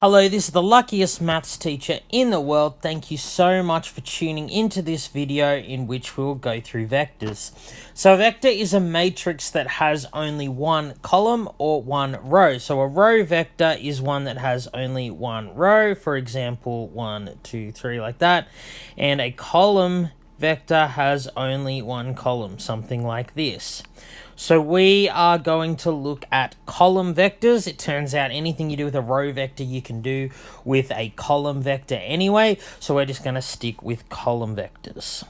Hello, this is the luckiest maths teacher in the world. Thank you so much for tuning into this video in which we will go through vectors. So a vector is a matrix that has only one column or one row. So a row vector is one that has only one row, for example, 1, 2, 3, like that. And a column vector has only one column, something like this. So we are going to look at column vectors. It turns out anything you do with a row vector you can do with a column vector anyway, so we're just going to stick with column vectors.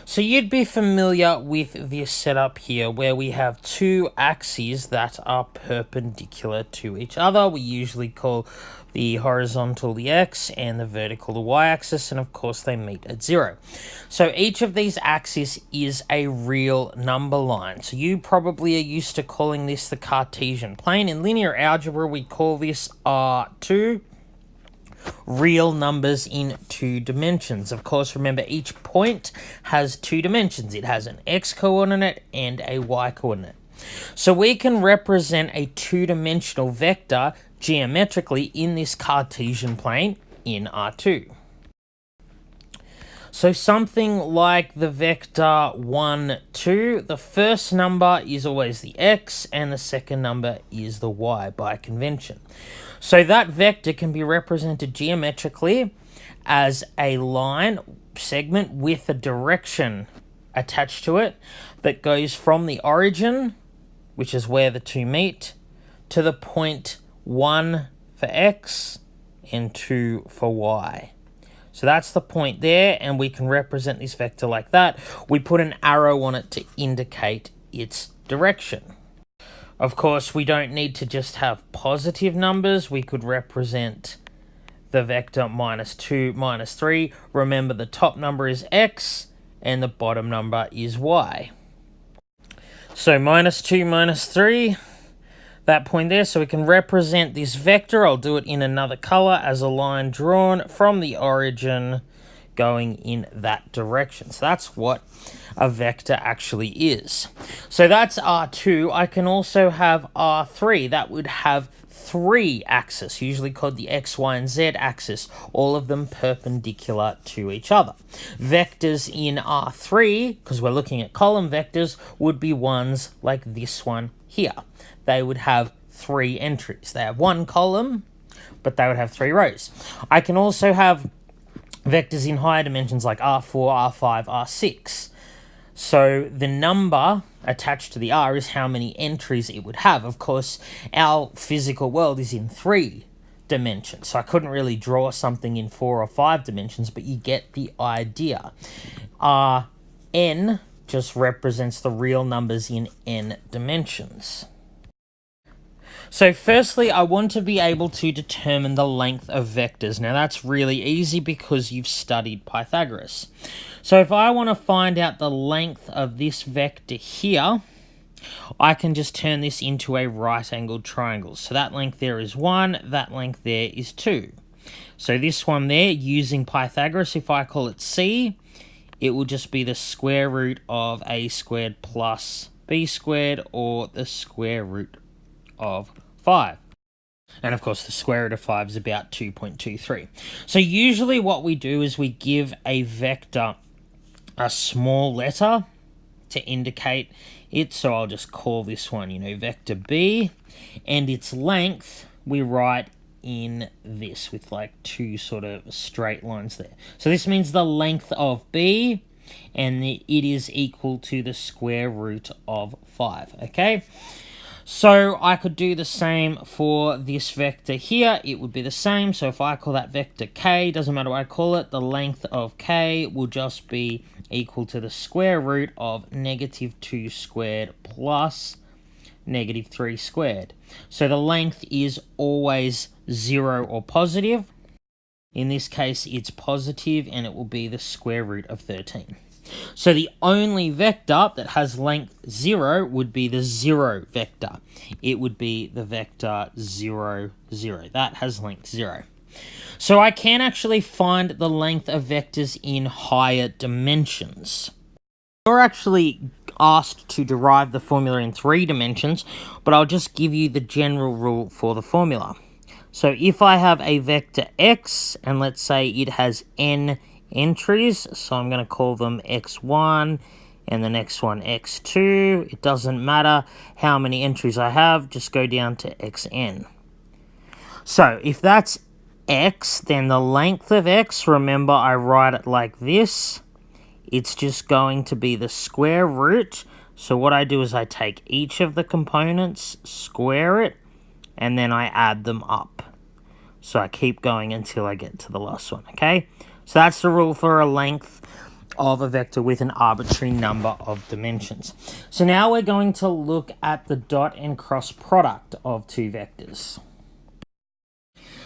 So you'd be familiar with this setup here where we have two axes that are perpendicular to each other. We usually call the horizontal the x and the vertical the y-axis, and of course they meet at 0. So each of these axes is a real number line. So you probably are used to calling this the Cartesian plane. In linear algebra we call this R2. Real numbers in 2 dimensions. Of course, remember each point has 2 dimensions. It has an x-coordinate and a y-coordinate. So we can represent a 2-dimensional vector geometrically in this Cartesian plane in R2. So something like the vector 1, 2, the first number is always the x and the second number is the y by convention. So that vector can be represented geometrically as a line segment with a direction attached to it that goes from the origin, which is where the two meet, to the point 1 for x and 2 for y. So that's the point there, and we can represent this vector like that. We put an arrow on it to indicate its direction. Of course, we don't need to just have positive numbers. We could represent the vector -2, -3. Remember, the top number is x and the bottom number is y. So -2, -3, that point there. So we can represent this vector. I'll do it in another color as a line drawn from the origin going in that direction. So that's what a vector actually is. So that's R2. I can also have R3. That would have 3 axes, usually called the X, Y, and Z axis, all of them perpendicular to each other. Vectors in R3, because we're looking at column vectors, would be ones like this one here. They would have 3 entries. They have 1 column, but they would have 3 rows. I can also have vectors in higher dimensions like R4, R5, R6. So the number attached to the R is how many entries it would have. Of course, our physical world is in 3 dimensions, so I couldn't really draw something in 4 or 5 dimensions, but you get the idea. N just represents the real numbers in n dimensions. So firstly, I want to be able to determine the length of vectors. Now that's really easy because you've studied Pythagoras. So if I want to find out the length of this vector here, I can just turn this into a right-angled triangle. So that length there is 1, that length there is 2. So this one there, using Pythagoras, if I call it c, it will just be the square root of a squared plus b squared, or the square root of 5. And of course the square root of 5 is about 2.23. So usually what we do is we give a vector a small letter to indicate it. So I'll just call this one, vector b, and its length we write in this with like 2 sort of straight lines there. So this means the length of b, and it is equal to the square root of 5, okay? So I could do the same for this vector here. It would be the same. So if I call that vector k, doesn't matter what I call it, the length of k will just be equal to the square root of -2 squared plus -3 squared. So the length is always 0 or positive. In this case, it's positive, and it will be the square root of 13. So the only vector that has length 0 would be the 0 vector. It would be the vector 0, 0. That has length 0. So I can actually find the length of vectors in higher dimensions. You're actually asked to derive the formula in 3 dimensions, but I'll just give you the general rule for the formula. So if I have a vector x, and let's say it has n entries, so I'm going to call them x1, and the next one x2. It doesn't matter how many entries I have, just go down to xn. So if that's x, then the length of x, remember I write it like this, it's just going to be the square root. So what I do is I take each of the components, square it, and then I add them up. So I keep going until I get to the last one, okay? So that's the rule for a length of a vector with an arbitrary number of dimensions. So now we're going to look at the dot and cross product of two vectors.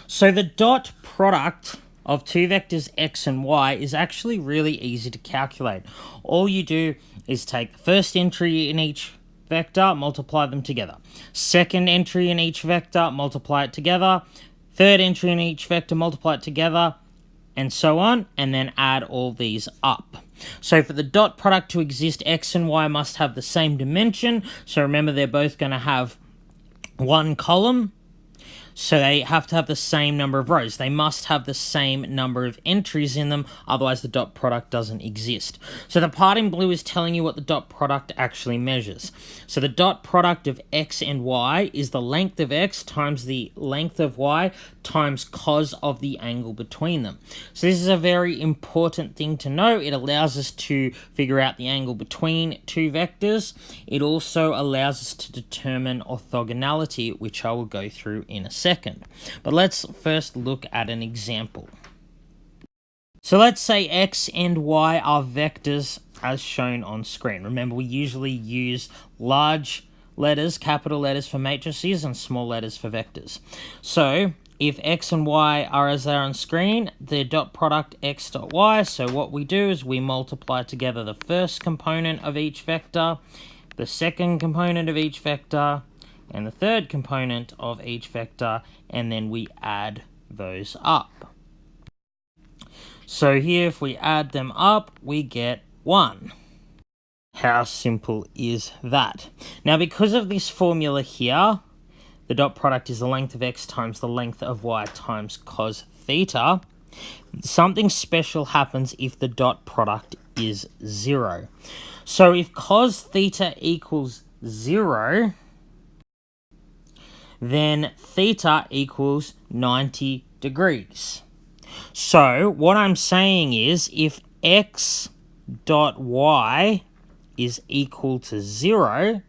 So the dot product of two vectors x and y is actually really easy to calculate. All you do is take the first entry in each vector, multiply them together. Second entry in each vector, multiply it together. Third entry in each vector, multiply it together, and so on, and then add all these up. So for the dot product to exist, x and y must have the same dimension. So remember, they're both going to have one column. So they have to have the same number of rows. They must have the same number of entries in them, otherwise the dot product doesn't exist. So the part in blue is telling you what the dot product actually measures. So the dot product of x and y is the length of x times the length of y times cos of the angle between them. So this is a very important thing to know. It allows us to figure out the angle between two vectors. It also allows us to determine orthogonality, which I will go through in a second. But let's first look at an example. So let's say x and y are vectors as shown on screen. Remember, we usually use large letters, capital letters for matrices, and small letters for vectors. So if x and y are as they are on screen, the dot product x dot y, so what we do is we multiply together the first component of each vector, the second component of each vector, and the third component of each vector, and then we add those up. So here, if we add them up, we get 1. How simple is that? Now, because of this formula here, the dot product is the length of x times the length of y times cos theta, something special happens if the dot product is 0. So if cos theta equals 0, then theta equals 90 degrees. So what I'm saying is, if x dot y is equal to 0,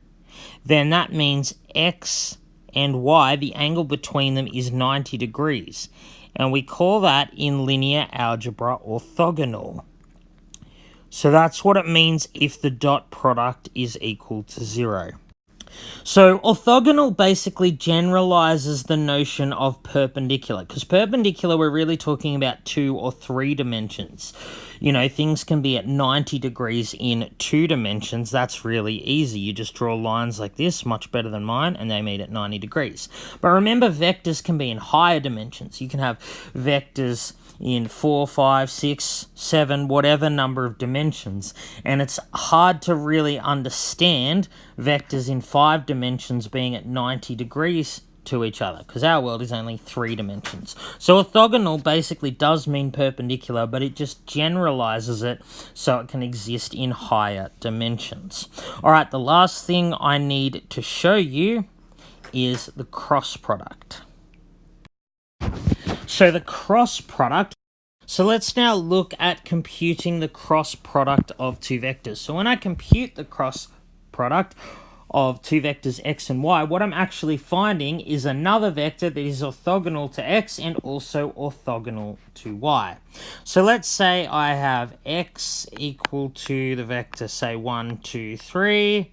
then that means x and y, the angle between them is 90 degrees. And we call that in linear algebra orthogonal. So that's what it means if the dot product is equal to 0. So orthogonal basically generalizes the notion of perpendicular, because perpendicular, we're really talking about 2 or 3 dimensions. You know, things can be at 90 degrees in 2 dimensions. That's really easy. You just draw lines like this, much better than mine, and they meet at 90 degrees. But remember, vectors can be in higher dimensions. You can have vectors in 4, 5, 6, 7, whatever number of dimensions. And it's hard to really understand vectors in 5 dimensions being at 90 degrees to each other, because our world is only 3 dimensions. So orthogonal basically does mean perpendicular, but it just generalizes it so it can exist in higher dimensions. Alright, the last thing I need to show you is the cross product. So the cross product, so let's now look at computing the cross product of two vectors. So when I compute the cross product of two vectors x and y, what I'm actually finding is another vector that is orthogonal to x and also orthogonal to y. So let's say I have x equal to the vector, say 1, 2, 3,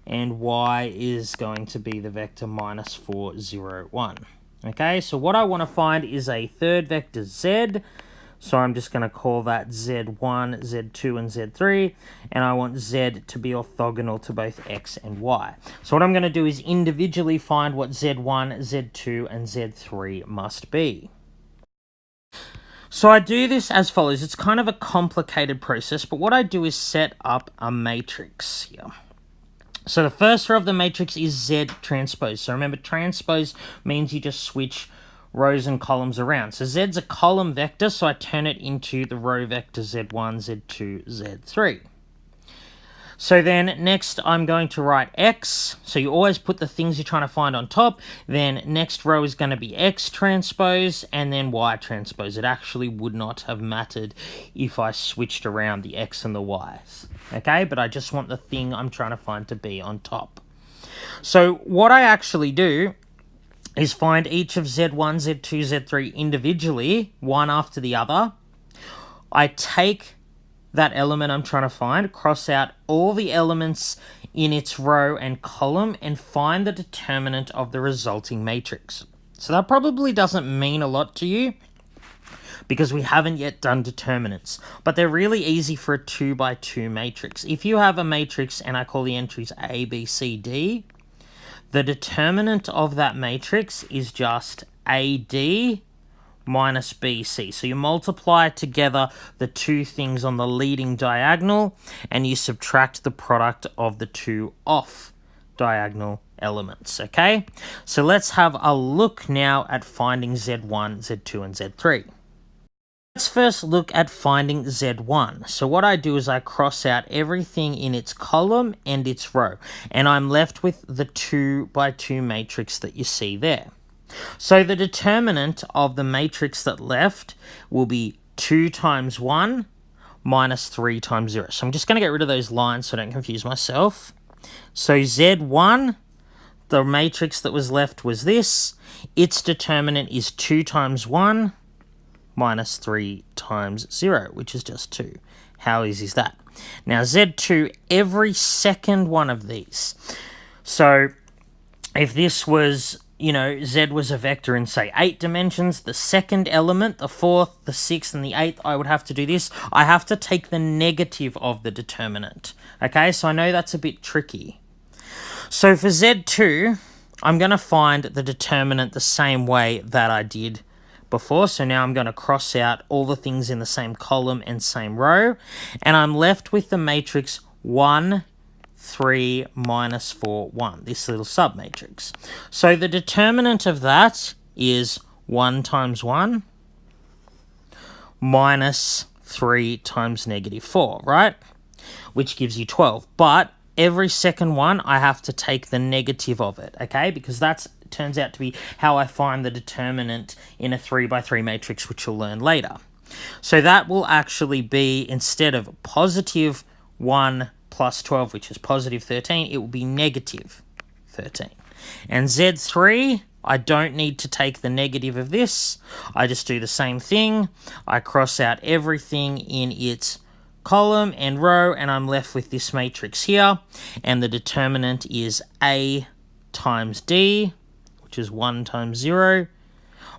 and y is going to be the vector minus 4, 0, 1. Okay, so what I want to find is a third vector z. So I'm just going to call that z1, z2, and z3, and I want z to be orthogonal to both x and y. So what I'm going to do is individually find what z1, z2, and z3 must be. So I do this as follows. It's kind of a complicated process, but what I do is set up a matrix here. So the first row of the matrix is Z transpose. So remember, transpose means you just switch rows and columns around. So z's a column vector, so I turn it into the row vector z1, z2, z3. So then next I'm going to write x. So you always put the things you're trying to find on top. Then next row is going to be x transpose and then y transpose. It actually would not have mattered if I switched around the x and the y's. Okay, but I just want the thing I'm trying to find to be on top. So what I actually do is find each of z1, z2, z3 individually, one after the other. I take that element I'm trying to find, cross out all the elements in its row and column, and find the determinant of the resulting matrix. So that probably doesn't mean a lot to you because we haven't yet done determinants, but they're really easy for a 2 by 2 matrix. If you have a matrix and I call the entries A, B, C, D, the determinant of that matrix is just AD minus BC. So you multiply together the two things on the leading diagonal and you subtract the product of the two off diagonal elements, okay? So let's have a look now at finding Z1, Z2, and Z3. Let's first look at finding Z1. So what I do is I cross out everything in its column and its row, and I'm left with the 2 by 2 matrix that you see there. So the determinant of the matrix that left will be 2 times 1 minus 3 times 0. So I'm just going to get rid of those lines so I don't confuse myself. So Z1, the matrix that was left was this. Its determinant is 2 times 1 minus 3 times 0, which is just 2. How easy is that? Now Z2, every second one of these. So if this was, Z was a vector in, say, 8 dimensions, the second element, the 4th, the 6th, and the 8th, I would have to do this. I have to take the negative of the determinant. Okay, so I know that's a bit tricky. So for Z2, I'm going to find the determinant the same way that I did before. So now I'm going to cross out all the things in the same column and same row, and I'm left with the matrix 1, 3, minus 4, 1, this little submatrix. So the determinant of that is 1 times 1 minus 3 times negative 4, right? Which gives you 12. But every second one, I have to take the negative of it, okay? Because that turns out to be how I find the determinant in a 3 by 3 matrix, which you'll learn later. So that will actually be, instead of positive 1 plus 12, which is positive 13, it will be negative 13. And Z3, I don't need to take the negative of this. I just do the same thing. I cross out everything in its column and row, and I'm left with this matrix here. And the determinant is A times D, which is 1 times 0,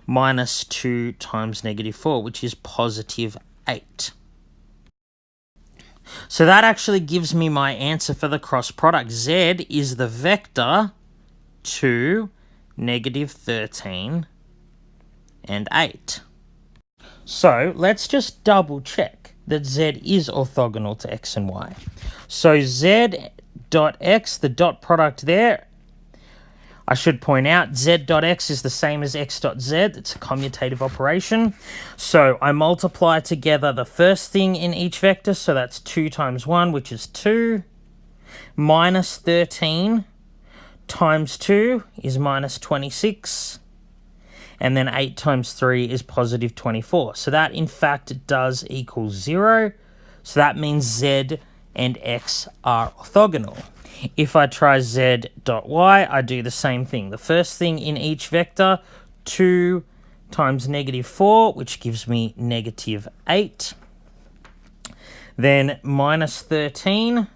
minus 2 times negative 4, which is positive 8. So that actually gives me my answer for the cross product. Z is the vector to negative 13 and 8. So let's just double check that Z is orthogonal to X and Y. So Z dot X, the dot product there, I should point out Z dot X is the same as X dot Z. It's a commutative operation. So I multiply together the first thing in each vector. So that's 2 times 1, which is 2, minus 13 times 2 is minus 26. And then 8 times 3 is positive 24. So that, in fact, does equal 0. So that means Z and X are orthogonal. If I try Z dot Y, I do the same thing. The first thing in each vector, 2 times negative 4, which gives me negative 8. Then minus 13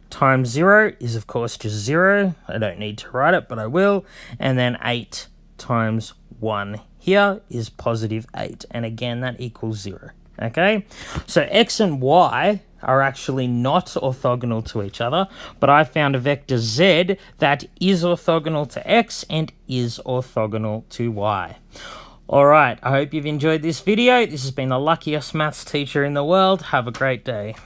times 0 is, of course, just 0. I don't need to write it, but I will. And then 8 times 1 here is positive 8. And again, that equals 0. Okay? So X and Y are actually not orthogonal to each other, but I found a vector Z that is orthogonal to X and is orthogonal to Y. Alright, I hope you've enjoyed this video. This has been the luckiest maths teacher in the world. Have a great day.